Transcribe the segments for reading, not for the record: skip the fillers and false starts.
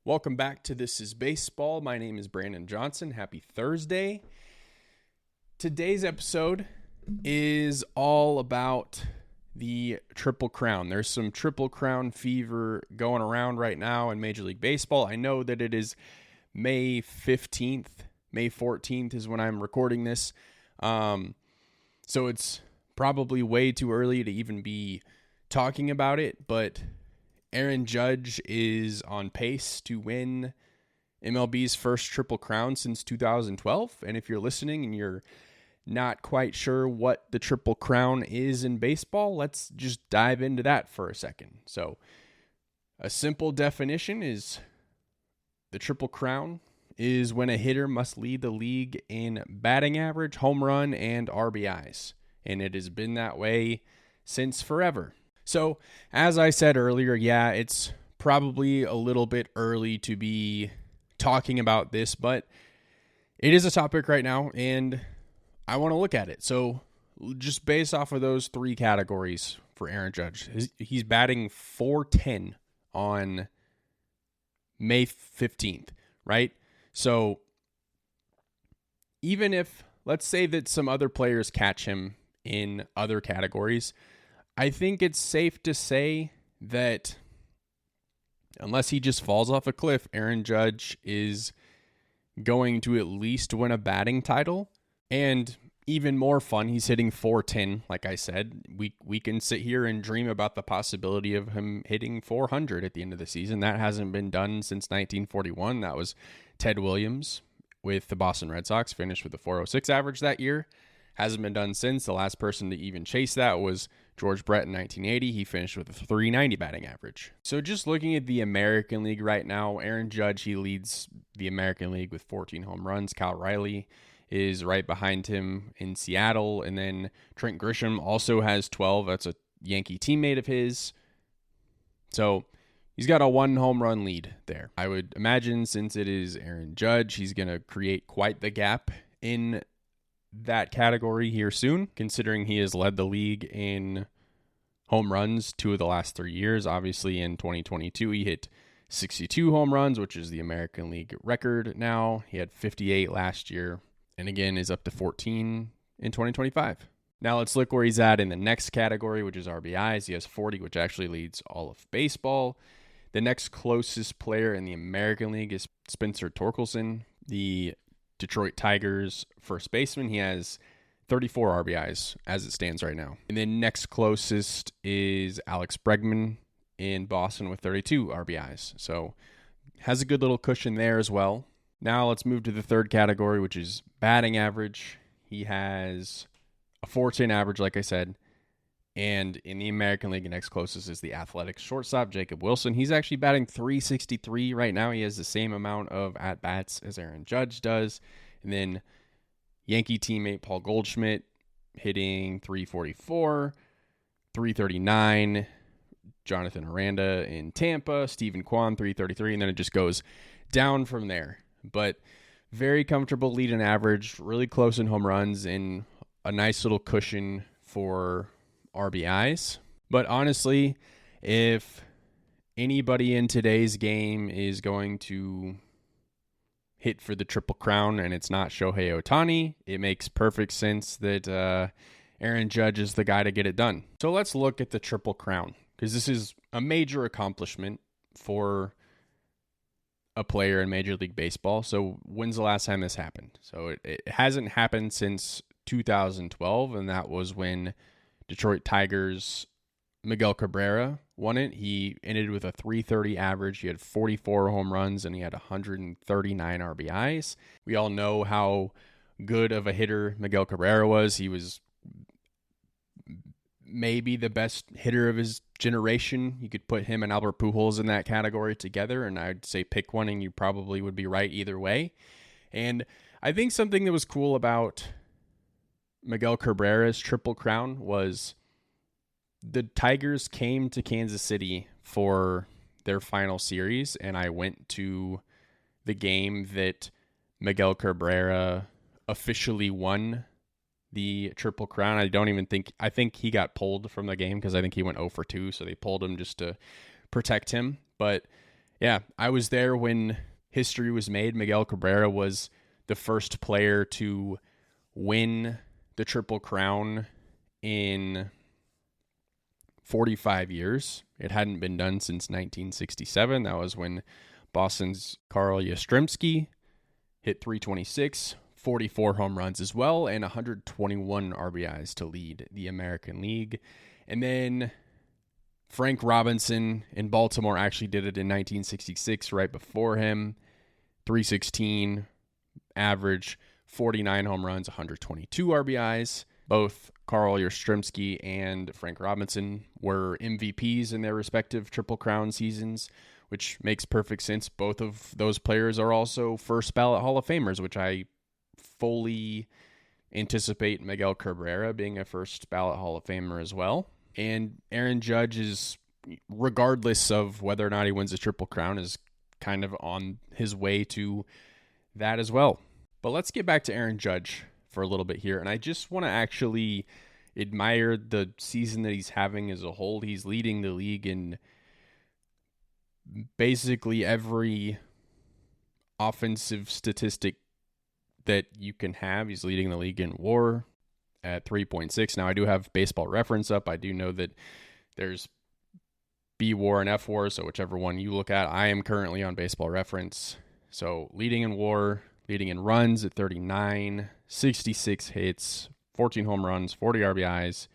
Welcome back to This is Baseball. My name is Brandon Johnson. Happy Thursday. Today's episode is all about the Triple Crown. There's some Triple Crown fever going around right now in Major League Baseball. I know that it is May 15th. May 14th is when I'm recording this. So it's probably way too early to even be talking about it, but Aaron Judge is on pace to win MLB's first Triple Crown since 2012. And if you're listening and you're not quite sure what the Triple Crown is in baseball, let's just dive into that for a second. So a simple definition is the Triple Crown is when a hitter must lead the league in batting average, home run, and RBIs. And it has been that way since forever. So, as I said earlier, yeah, it's probably a little bit early to be talking about this, but it is a topic right now, and I want to look at it. So, just based off of those three categories for Aaron Judge, he's batting .410 on May 15th, right? So, even if, let's say that some other players catch him in other categories, I think it's safe to say that unless he just falls off a cliff, Aaron Judge is going to at least win a batting title. And even more fun, he's hitting .410. Like I said, we can sit here and dream about the possibility of him hitting .400 at the end of the season. That hasn't been done since 1941. That was Ted Williams with the Boston Red Sox, finished with a .406 average that year. Hasn't been done since. The last person to even chase that was George Brett in 1980. He finished with a .390 batting average. So just looking at the American League right now, Aaron Judge, he leads the American League with 14 home runs. Kyle Riley is right behind him in Seattle. And then Trent Grisham also has 12. That's a Yankee teammate of his. So he's got a 1 home run lead there. I would imagine since it is Aaron Judge, he's going to create quite the gap in that category here soon, considering he has led the league in home runs 2 of the last 3 years. Obviously, in 2022, he hit 62 home runs, which is the American League record now. He had 58 last year, and again is up to 14 in 2025. Now let's look where he's at in the next category, which is RBIs. He has 40, which actually leads all of baseball. The next closest player in the American League is Spencer Torkelson, the Detroit Tigers first baseman. He has 34 RBIs as it stands right now. And then next closest is Alex Bregman in Boston with 32 RBIs. So has a good little cushion there as well. Now let's move to the third category, which is batting average. He has a .410 average, like I said. And in the American League, the next closest is the Athletics shortstop, Jacob Wilson. He's actually batting .363 right now. He has the same amount of at-bats as Aaron Judge does. And then Yankee teammate Paul Goldschmidt hitting .344, .339. Jonathan Aranda in Tampa, Stephen Kwan, .333, and then it just goes down from there. But very comfortable lead and average, really close in home runs, and a nice little cushion for RBIs. But honestly, if anybody in today's game is going to hit for the Triple Crown and it's not Shohei Ohtani, it makes perfect sense that Aaron Judge is the guy to get it done. So let's look at the Triple Crown, because this is a major accomplishment for a player in Major League Baseball. So when's the last time this happened? So it hasn't happened since 2012, and that was when Detroit Tigers' Miguel Cabrera won it. He ended with a .330 average. He had 44 home runs, and he had 139 RBIs. We all know how good of a hitter Miguel Cabrera was. He was maybe the best hitter of his generation. You could put him and Albert Pujols in that category together, and I'd say pick one, and you probably would be right either way. And I think something that was cool about Miguel Cabrera's Triple Crown was the Tigers came to Kansas City for their final series, and I went to the game that Miguel Cabrera officially won the Triple Crown. I think he got pulled from the game because I think he went 0 for 2, so they pulled him just to protect him. But Yeah, I was there when history was made. Miguel Cabrera was the first player to win the Triple Crown in 45 years. It hadn't been done since 1967. That was when Boston's Carl Yastrzemski hit 326, 44 home runs as well, and 121 RBIs to lead the American League. And then Frank Robinson in Baltimore actually did it in 1966, right before him. 316 average, 49 home runs, 122 RBIs. Both Carl Yastrzemski and Frank Robinson were MVPs in their respective Triple Crown seasons, which makes perfect sense. Both of those players are also first ballot Hall of Famers, which I fully anticipate Miguel Cabrera being a first ballot Hall of Famer as well. And Aaron Judge is, regardless of whether or not he wins the Triple Crown, is kind of on his way to that as well. But let's get back to Aaron Judge for a little bit here. And I just want to actually admire the season that he's having as a whole. He's leading the league in basically every offensive statistic that you can have. He's leading the league in WAR at 3.6. Now, I do have Baseball Reference up. I do know that there's B WAR and F WAR, so whichever one you look at. I am currently on Baseball Reference. So leading in WAR, leading in runs at 39, 66 hits, 14 home runs, 40 RBIs,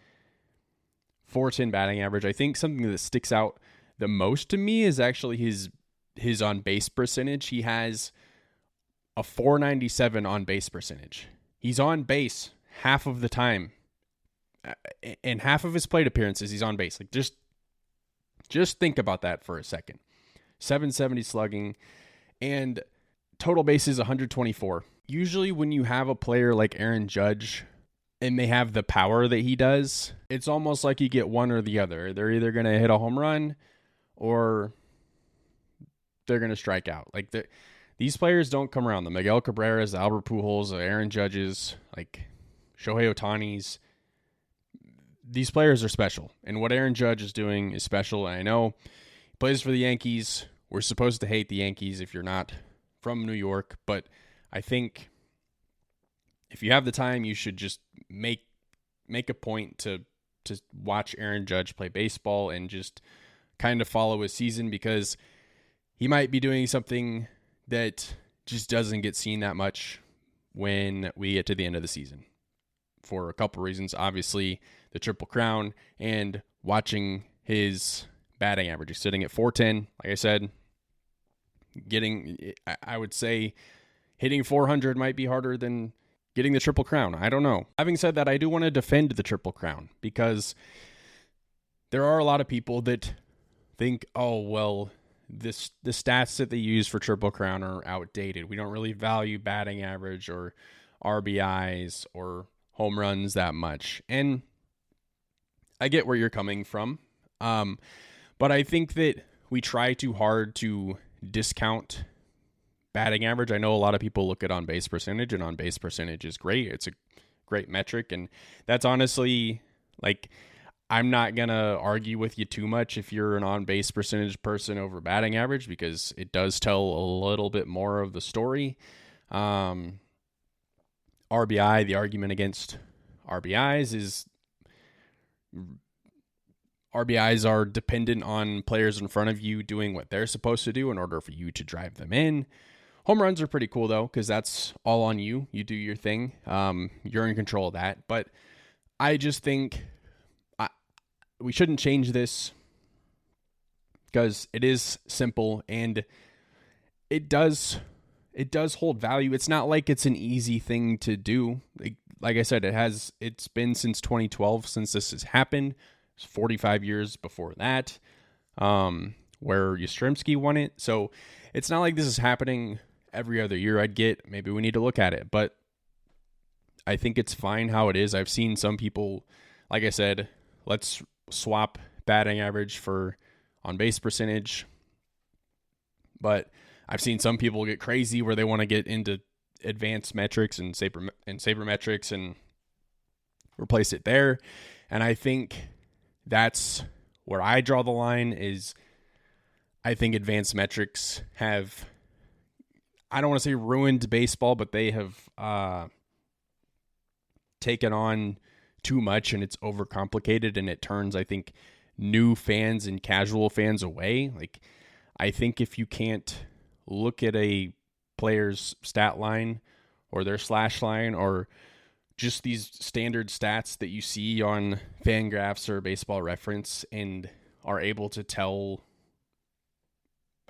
410 batting average. I think something that sticks out the most to me is actually his on base percentage. He has a 497 on base percentage. He's on base half of the time. In half of his plate appearances, he's on base. Like just think about that for a second. 770 slugging and total bases 124. Usually when you have a player like Aaron Judge and they have the power that he does, it's almost like you get one or the other. They're either going to hit a home run or they're going to strike out. Like these players don't come around. The Miguel Cabreras, the Albert Pujols, the Aaron Judges, like Shohei Ohtani's. These players are special. And what Aaron Judge is doing is special. And I know he plays for the Yankees. We're supposed to hate the Yankees if you're not from New York. But I think if you have the time, you should just make a point to watch Aaron Judge play baseball and just kind of follow his season, because he might be doing something that just doesn't get seen that much when we get to the end of the season for a couple reasons. Obviously, the Triple Crown and watching his batting average. He's sitting at 410. Like I said, I would say hitting 400 might be harder than getting the Triple Crown. I don't know. Having said that, I do want to defend the Triple Crown, because there are a lot of people that think, oh, well, the stats that they use for Triple Crown are outdated. We don't really value batting average or RBIs or home runs that much. And I get where you're coming from. But I think that we try too hard to discount batting average. I know a lot of people look at on base percentage, and on base percentage is great. It's a great metric. And that's honestly, like, I'm not going to argue with you too much if you're an on base percentage person over batting average, because it does tell a little bit more of the story. RBI, the argument against RBIs is RBIs are dependent on players in front of you doing what they're supposed to do in order for you to drive them in. Home runs are pretty cool, though, because that's all on you. You do your thing. You're in control of that. But I just think we shouldn't change this, because it is simple and it does hold value. It's not like it's an easy thing to do. Like I said, it's been since 2012 since this has happened. It's 45 years before that, where Yastrzemski won it. So it's not like this is happening every other year. I'd get, maybe we need to look at it, but I think it's fine how it is. I've seen some people, like I said, let's swap batting average for on base percentage. But I've seen some people get crazy where they want to get into advanced metrics and sabermetrics and replace it there. And I think that's where I draw the line. Is I think advanced metrics have, I don't want to say ruined baseball, but they have taken on too much, and it's overcomplicated, and it turns, I think, new fans and casual fans away. Like, I think if you can't look at a player's stat line or their slash line or just these standard stats that you see on Fangraphs or Baseball Reference and are able to tell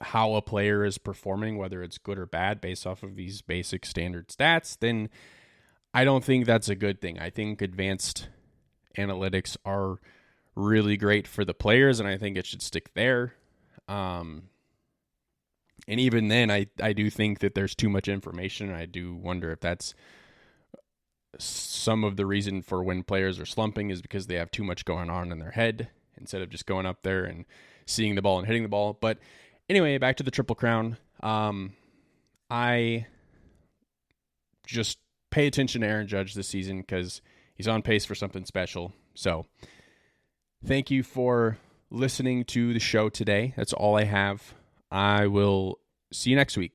how a player is performing, whether it's good or bad, based off of these basic standard stats, then I don't think that's a good thing. I think advanced analytics are really great for the players, and I think it should stick there. And even then, I do think that there's too much information, and I do wonder if that's some of the reason for when players are slumping is because they have too much going on in their head instead of just going up there and seeing the ball and hitting the ball. But anyway, back to the Triple Crown. I just pay attention to Aaron Judge this season because he's on pace for something special. So thank you for listening to the show today. That's all I have. I will see you next week.